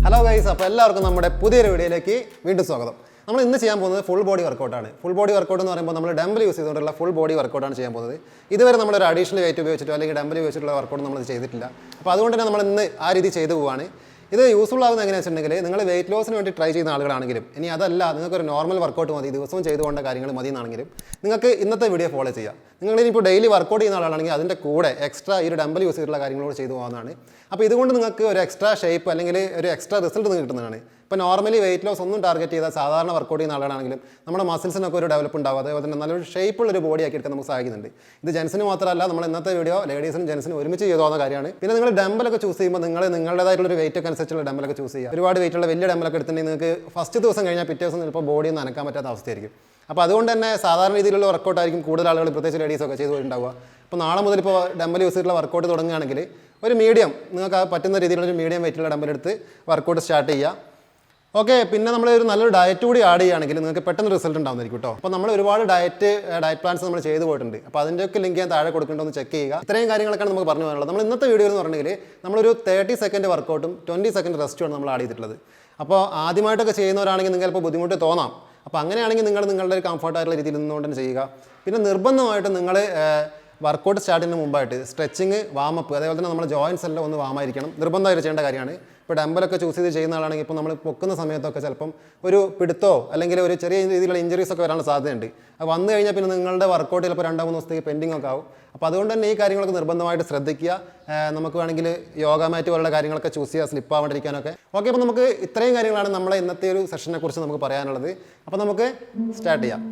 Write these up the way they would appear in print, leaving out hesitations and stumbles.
Hello guys, അപ്പോൾ എല്ലാവർക്കും നമ്മുടെ പുതിയൊരു വീഡിയോയിലേക്ക് വീണ്ടും സ്വാഗതം. നമ്മൾ ഇന്ന് ചെയ്യാൻ പോകുന്നത് ഫുൾ ബോഡി വർക്കൗട്ടാണ്. ഫുൾ ബോഡി വർക്കൗട്ട് എന്ന് പറയുമ്പോൾ നമ്മൾ ഡംബൽ യൂസ് ചെയ്തുകൊണ്ടുള്ള ഫുൾ ബോഡി വർക്കൗട്ടാണ് ചെയ്യാൻ പോകുന്നത്. ഇതുവരെ നമ്മൾ ഒരു അഡീഷണൽ വെയിറ്റ് ഉപയോഗിച്ചിട്ടോ അല്ലെങ്കിൽ ഡംബൽ ഉപയോഗിച്ചിട്ടുള്ള വർക്കൗട്ട് നമ്മൾ ചെയ്തിട്ടില്ല. അപ്പോൾ അതുകൊണ്ട് തന്നെ നമ്മൾ ഇന്ന് ആ രീതി ചെയ്തു പോവാണ്. ഇത് യൂസ്ഫുൾ ആകുന്നത് എങ്ങനെയാണെന്ന് വെച്ചിട്ടുണ്ടെങ്കിൽ നിങ്ങൾ വെയിറ്റ് ലോസിന് വേണ്ടി ട്രൈ ചെയ്യുന്ന ആളുകളാണെങ്കിലും ഇനി അതല്ല നിങ്ങൾക്കൊരു നോർമൽ വർക്കൗട്ട് മതി ദിവസവും ചെയ്തുകൊണ്ട കാര്യങ്ങൾ മതി എന്നാണെങ്കിലും നിങ്ങൾക്ക് ഇന്നത്തെ വീഡിയോ ഫോളോ ചെയ്യാം. നിങ്ങളിനിപ്പോൾ ഡെയിലി വർക്കൗട്ട് ചെയ്യുന്ന ആളാണെങ്കിൽ അതിൻ്റെ കൂടെ എക്സ്ട്രാ ഈ ഒരു ഡംബൽ യൂസ് ചെയ്തിട്ടുള്ള കാര്യങ്ങളോട് ചെയ്തു പോകുന്നതാണ്. അപ്പോൾ ഇതുകൊണ്ട് നിങ്ങൾക്ക് ഒരു എക്സ്ട്രാ ഷേപ്പ് അല്ലെങ്കിൽ ഒരു എക്സ്ട്രാ റിസൾട്ട് നിങ്ങൾക്ക് കിട്ടുന്നതാണ്. ഇപ്പോൾ നോർമലി വെയിറ്റ് ലോസ് ഒന്നും ടാർഗറ്റ് ചെയ്താൽ സാധാരണ വർക്കൗട്ട് ചെയ്യുന്ന ആളാണെങ്കിലും നമ്മുടെ മസിൽസിനൊക്കെ ഒരു ഡെവലപ്പ് ഉണ്ടാവും. അതേപോലെ തന്നെ നല്ലൊരു ഷേപ്പുള്ളൊരു ബോഡി ആക്കി എടുക്കാൻ നമുക്ക് സഹായിക്കുന്നുണ്ട്. ഇത് ജെൻസിന് മാത്രമല്ല, നമ്മൾ ഇന്നത്തെ വീഡിയോ ലേഡീസിനും ജെൻസിനും ഒരുമിച്ച് ചെയ്തു പോകുന്ന കാര്യമാണ്. പിന്നെ നിങ്ങൾ ഡംബലൊക്കെ ചൂസ് ചെയ്യുമ്പോൾ നിങ്ങളുടേതായിട്ടുള്ള വെയിറ്റ് ഒക്കെ അനുസരിച്ചുള്ള ഡംബലൊക്കെ ചൂസ് ചെയ്യുക. ഒരുപാട് വെയിറ്റുള്ള വലിയ ഡംബലൊക്കെ എടുത്തിട്ടുണ്ടെങ്കിൽ നിങ്ങൾക്ക് ഫസ്റ്റ് ദിവസം കഴിഞ്ഞാൽ പിറ്റേ ദിവസം ചിലപ്പോൾ ബോഡി ഒന്നും അനക്കാൻ പറ്റാത്ത അവസ്ഥയായിരിക്കും. അപ്പോൾ അതുകൊണ്ട് തന്നെ സാധാരണ രീതിയിലുള്ള വർക്കൗട്ട് ആയിരിക്കും കൂടുതൽ ആളുകൾ പ്രത്യേകിച്ച് ലേഡീസൊക്കെ ചെയ്തു പോയിട്ടുണ്ടാവുക. അപ്പോൾ നാളെ മുതൽ ഇപ്പോൾ ഡംബൽ യൂസ് ചെയ്തിട്ടുള്ള വർക്കൗട്ട് തുടങ്ങുകയാണെങ്കിൽ ഒരു മീഡിയം നിങ്ങൾക്ക് പറ്റുന്ന രീതിയിലുള്ള ഒരു മീഡിയം വെയിറ്റുള്ള ഡംബൽ എടുത്ത് വർക്കൗട്ട് സ്റ്റാർട്ട് ചെയ്യുക. ഓക്കെ, പിന്നെ നമ്മൾ ഒരു നല്ലൊരു ഡയറ്റ് കൂടി ആഡ് ചെയ്യുകയാണെങ്കിൽ നിങ്ങൾക്ക് പെട്ടെന്ന് റിസൾട്ട് ഉണ്ടാവുന്നതായിരിക്കും കേട്ടോ. അപ്പോൾ നമ്മൾ ഒരുപാട് ഡയറ്റ് പ്ലാൻസ് നമ്മൾ ചെയ്തു പോയിട്ടുണ്ട്. അപ്പോൾ അതിൻ്റെയൊക്കെ ലിങ്ക് ഞാൻ താഴെ കൊടുക്കേണ്ടതെന്ന് ചെക്ക് ചെയ്യുക. ഇത്രയും കാര്യങ്ങളൊക്കെയാണ് നമുക്ക് പറഞ്ഞു പോകാനുള്ളത്. നമ്മൾ ഇന്നത്തെ വീഡിയോ എന്ന് പറഞ്ഞിട്ടുണ്ടെങ്കിൽ നമ്മളൊരു 30 സെക്കൻഡ് വർക്കൗട്ടും 20 സെക്കൻഡ് റെസ്റ്റുമാണ് നമ്മൾ ആഡ് ചെയ്തിട്ടുള്ളത്. അപ്പോൾ ആദ്യമായിട്ടൊക്കെ ചെയ്യുന്നവരാണെങ്കിൽ നിങ്ങൾക്ക് ചിലപ്പോൾ ബുദ്ധിമുട്ട് തോന്നാം. അപ്പോൾ അങ്ങനെയാണെങ്കിൽ നിങ്ങൾ നിങ്ങളുടെ ഒരു കംഫർട്ടായിട്ടുള്ള രീതിയിൽ നിന്നുകൊണ്ട് തന്നെ ചെയ്യുക. പിന്നെ നിർബന്ധമായിട്ടും നിങ്ങൾ വർക്കൗട്ട് സ്റ്റാർട്ട് ചെയ്യുന്നതിന് മുമ്പായിട്ട് സ്ട്രെച്ചിങ്, വാമപ്പ്, അതേപോലെ തന്നെ നമ്മുടെ ജോയിൻസ് എല്ലാം ഒന്ന് വാമായിരിക്കണം. നിർബന്ധമായിട്ട് ചെയ്യേണ്ട കാര്യമാണ്. ഇപ്പോൾ ഡംബലൊക്കെ ചൂസ് ചെയ്ത് ചെയ്യുന്ന ആളാണെങ്കിൽ ഇപ്പോൾ നമ്മൾ പൊക്കുന്ന സമയത്തൊക്കെ ചിലപ്പം ഒരു പിടുത്തോ അല്ലെങ്കിൽ ഒരു ചെറിയ രീതിയിലുള്ള ഇഞ്ചറീസ് ഒക്കെ വരാനുള്ള സാധ്യതയുണ്ട്. അത് വന്നു കഴിഞ്ഞാൽ പിന്നെ നിങ്ങളുടെ വർക്കൗട്ട് ചിലപ്പോൾ 2-3 ദിവസത്തേക്ക് പെൻഡിങ് ഒക്കെ ആവും. അപ്പോൾ അതുകൊണ്ട് തന്നെ ഈ കാര്യങ്ങളൊക്കെ നിർബന്ധമായിട്ട് ശ്രദ്ധിക്കുക. നമുക്ക് വേണമെങ്കിൽ യോഗ മാറ്റ് പോലുള്ള കാര്യങ്ങളൊക്കെ ചൂസ് ചെയ്യുക, സ്ലിപ്പ് ആവാണ്ടിരിക്കാനൊക്കെ. ഓക്കെ, അപ്പോൾ നമുക്ക് ഇത്രയും കാര്യങ്ങളാണ് നമ്മളെ ഇന്നത്തെ ഒരു സെഷനെ കുറിച്ച് നമുക്ക് പറയാനുള്ളത്. അപ്പോൾ നമുക്ക് സ്റ്റാർട്ട് ചെയ്യാം.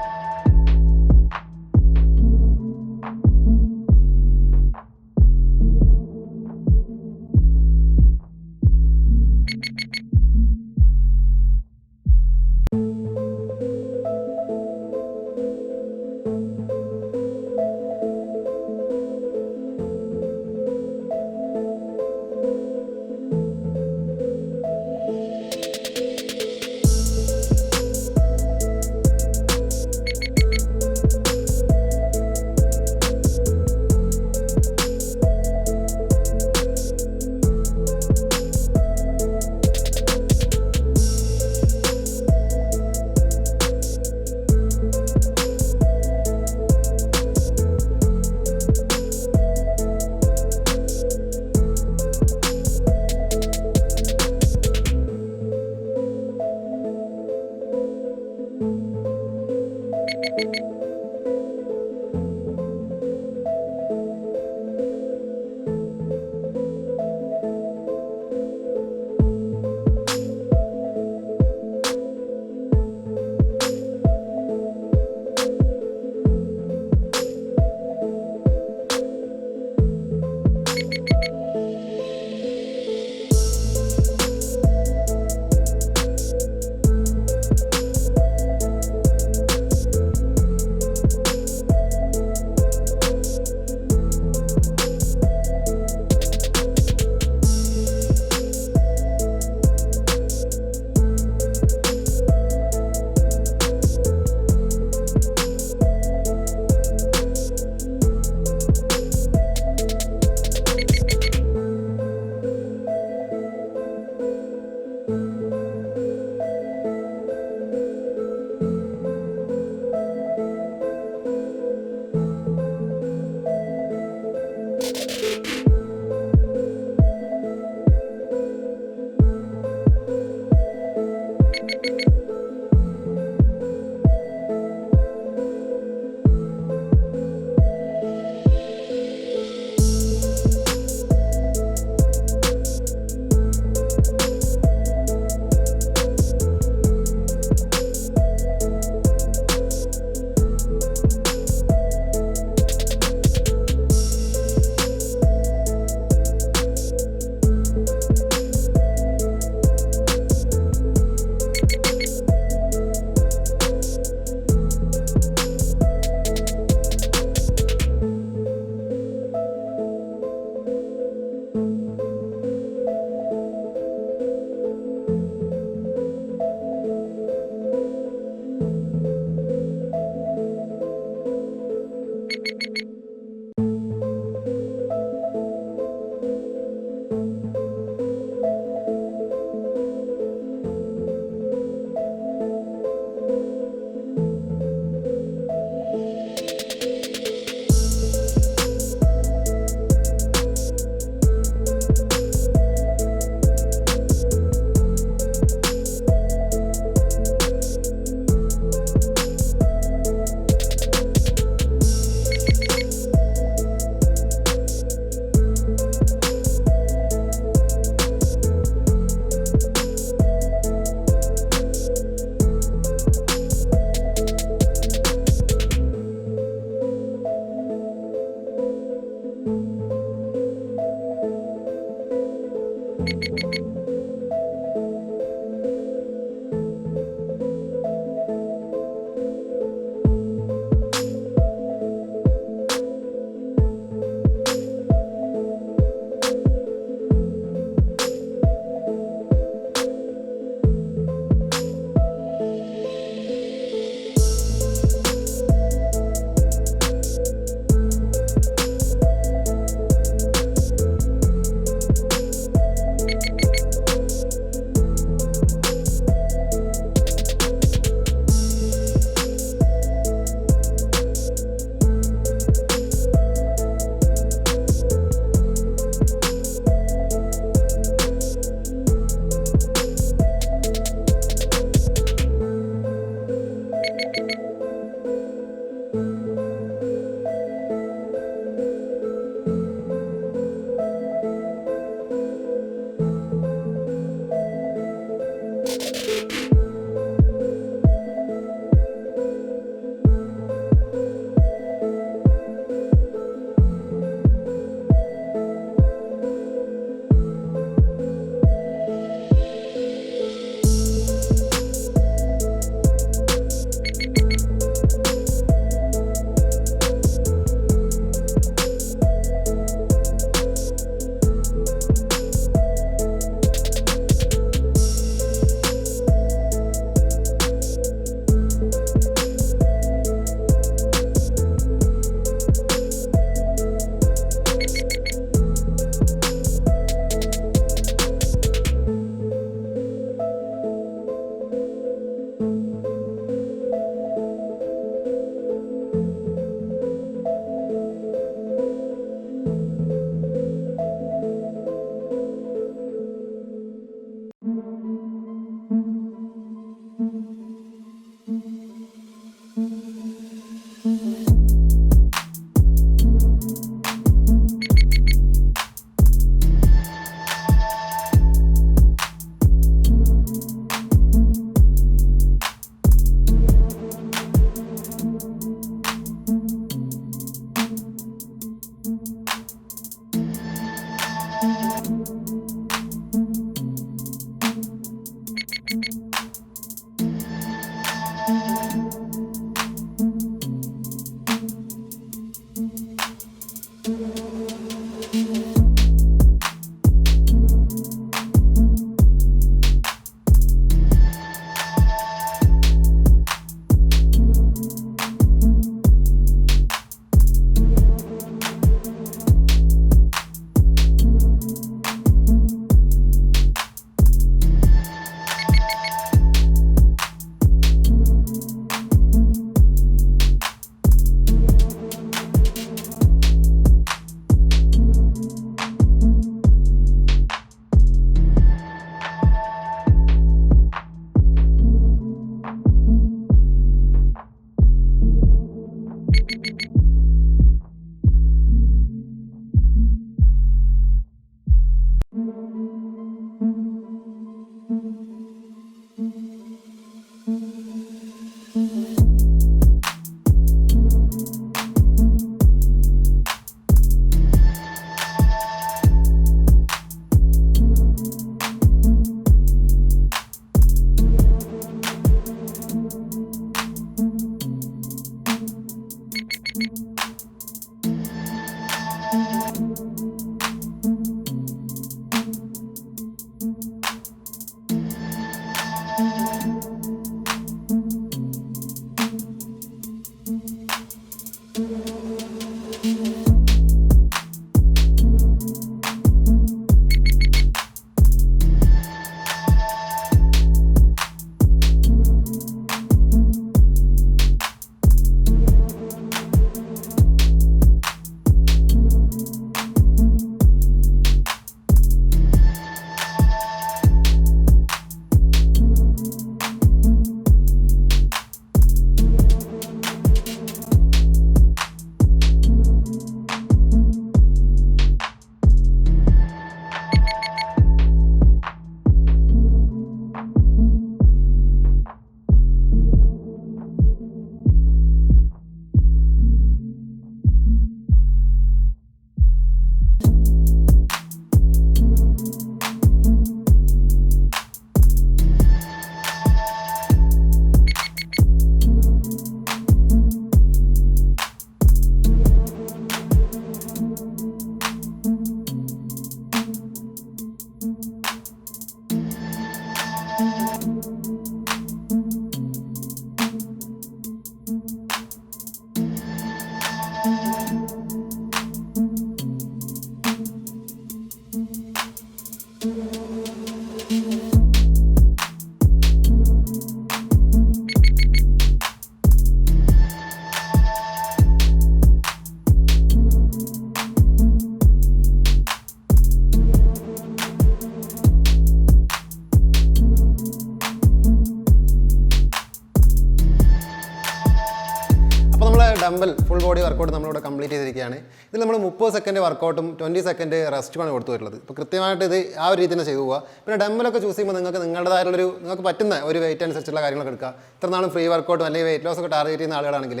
ഡംബൽ ഫുൾ ബോഡി വർക്കൗട്ട് നമ്മളിവിടെ കംപ്ലീറ്റ് ചെയ്തിരിക്കുകയാണ്. ഇതിൽ നമ്മൾ 30 സെക്കൻഡ് വർക്കൗട്ടും 20 സെക്കൻഡ് റെസ്റ്റുമാണ് കൊടുത്തു വരുന്നത്. ഇപ്പോൾ കൃത്യമായിട്ട് ഇത് ആ ഒരു രീതി തന്നെ ചെയ്തു പോവുക. പിന്നെ ഡംബലൊക്കെ ചൂസ് ചെയ്യുമ്പോൾ നിങ്ങൾക്ക് പറ്റുന്ന ഒരു വെയിറ്റ് അനുസരിച്ചുള്ള കാര്യങ്ങളൊക്കെ എടുക്കുക. ഇത്ര നാളും ഫ്രീ വർക്കൗട്ടും അല്ലെങ്കിൽ വെയിറ്റ് ലോസ് ഒക്കെ ടാർഗറ്റ് ചെയ്യുന്ന ആളുകളാണെങ്കിൽ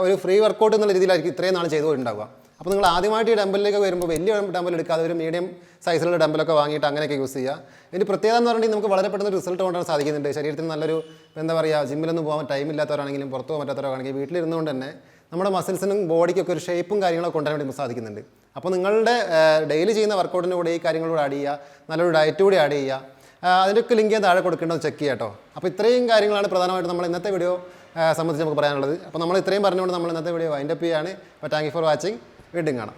ഒരു ഫ്രീ വർക്കൗട്ട് എന്നുള്ള രീതിയിലായിരിക്കും ഇത്രയും നാൾ ചെയ്തു പോയിട്ടുണ്ടാവുക. അപ്പോൾ നിങ്ങൾ ആദ്യമായിട്ട് ഈ ഡംബലിലേക്ക് വരുമ്പോൾ വലിയ ഡംബൽ എടുക്കാതെ ഒരു മീഡിയം സൈസിലുള്ള ഡംബലൊക്കെ വാങ്ങിയിട്ട് അങ്ങനെയൊക്കെ യൂസ് ചെയ്യുക. ഇതിൻ്റെ പ്രത്യേകത എന്ന് പറഞ്ഞിട്ടുണ്ടെങ്കിൽ നമുക്ക് വളരെ പെട്ടെന്ന് റിസൾട്ട് കൊണ്ടുവരാൻ സാധിക്കുന്നുണ്ട്. ശരീരത്തിന് നല്ലൊരു എന്താ പറയുക, ജിമ്മിലൊന്നും പോകാൻ ടൈം ഇല്ലാത്തവരാണെങ്കിലും പുറത്ത് പോകാൻ പറ്റാത്തവരാണെങ്കിൽ വീട്ടിലിരുന്നുകൊണ്ട് തന്നെ നമ്മുടെ മസിൽസിനും ബോഡിക്കൊക്കെ ഒരു ഷേപ്പും കാര്യങ്ങളൊക്കെ കൊണ്ടുവരാൻ വേണ്ടി സാധിക്കുന്നുണ്ട്. അപ്പോൾ നിങ്ങളുടെ ഡെയിലി ചെയ്യുന്ന വർക്കൗട്ടിൻ്റെ കൂടെ ഈ കാര്യങ്ങളോട് ആഡ് ചെയ്യുക, നല്ലൊരു ഡയറ്റ് കൂടി ആഡ് ചെയ്യുക. അതിൻ്റെയൊക്കെ ലിങ്ക് ഞാൻ താഴെ കൊടുക്കേണ്ടത് ചെക്ക് ചെയ്യാം കേട്ടോ. അപ്പോൾ ഇത്രയും കാര്യങ്ങളാണ് പ്രധാനമായിട്ട് നമ്മൾ ഇന്നത്തെ വീഡിയോ സംബന്ധിച്ച് നമുക്ക് പറയാനുള്ളത്. അപ്പോൾ നമ്മൾ ഇത്രയും പറഞ്ഞുകൊണ്ട് നമ്മൾ ഇന്നത്തെ വീഡിയോ വൈൻഡപ്പ് ചെയ്യുകയാണ്. അപ്പോൾ താങ്ക് യു ഫോർ വാച്ചിങ്. വീണ്ടും കാണാം.